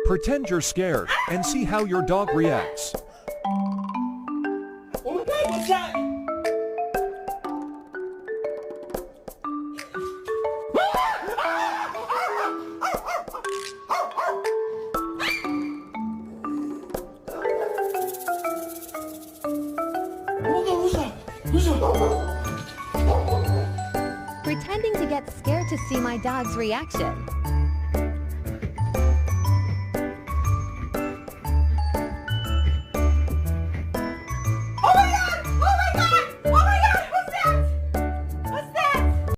Pretend you're scared and see how your dog reacts. Oh my God, what's that? Pretending to get scared to see my dog's reaction.